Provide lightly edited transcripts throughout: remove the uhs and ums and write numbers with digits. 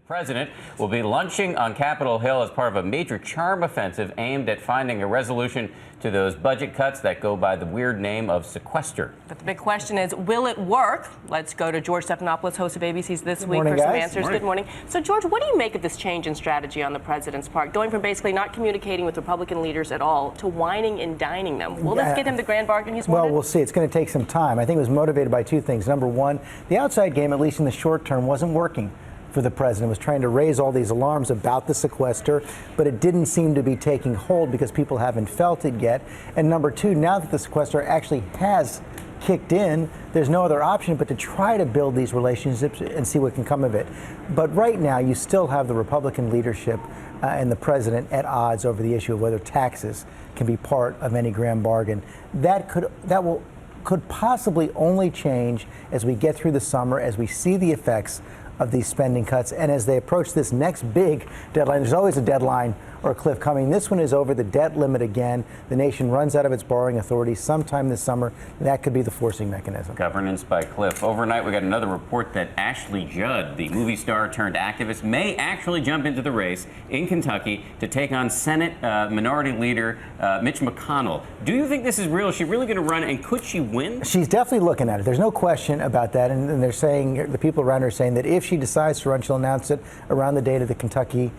president will be lunching on Capitol Hill as part of a major charm offensive aimed at finding a resolution to those budget cuts that go by the weird name of sequester. But the big question is, will it work? Let's go to George Stephanopoulos, host of ABC's This Week, for some answers. Good morning. So, George, what do you make of this change in strategy on the president's part, going from basically not communicating with Republican leaders at all to whining and dining them? Will this get him the grand bargain he's wanted? Well, we'll see. It's going to take some time. I think it was motivated by two things. Number one, the outside game, at least in the short term, wasn't working for the president. Was trying to raise all these alarms about the sequester, but it didn't seem to be taking hold because people haven't felt it yet. And number two, now that the sequester actually has kicked in, there's no other option but to try to build these relationships and see what can come of it. But right now, you still have the Republican leadership and the president at odds over the issue of whether taxes can be part of any grand bargain. That could possibly only change as we get through the summer, as we see the effects of these spending cuts, and as they approach this next big deadline. There's always a deadline or a cliff coming. This one is over the debt limit again. The nation runs out of its borrowing authority sometime this summer. That could be the forcing mechanism. Governance by cliff. Overnight, we got another report that Ashley Judd, the movie star turned activist, may actually jump into the race in Kentucky to take on Senate Minority Leader Mitch McConnell. Do you think this is real? Is she really going to run, and could she win? She's definitely looking at it. There's no question about that. And they're saying, the people around her are saying that if she decides to run, she'll announce it around the date of the Kentucky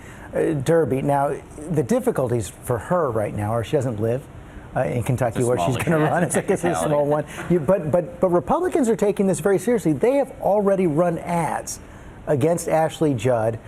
Derby. Now, the difficulties for her right now are she doesn't live in Kentucky where she's going to run. It's like it's a small one. But Republicans are taking this very seriously. They have already run ads against Ashley Judd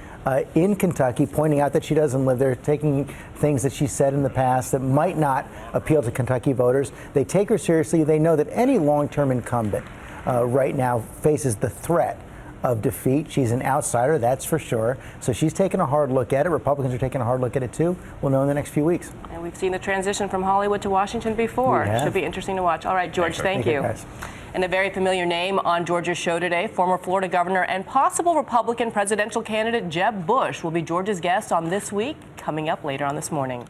in Kentucky, pointing out that she doesn't live there, taking things that she said in the past that might not appeal to Kentucky voters. They take her seriously. They know that any long-term incumbent right now faces the threat of defeat. She's an outsider, that's for sure. So she's taking a hard look at it. Republicans are taking a hard look at it too. We'll know in the next few weeks. And we've seen the transition from Hollywood to Washington before. Should be interesting to watch. All right, George, thank you. And a very familiar name on Georgia's show today, former Florida governor and possible Republican presidential candidate Jeb Bush will be Georgia's guest on This Week, coming up later on this morning.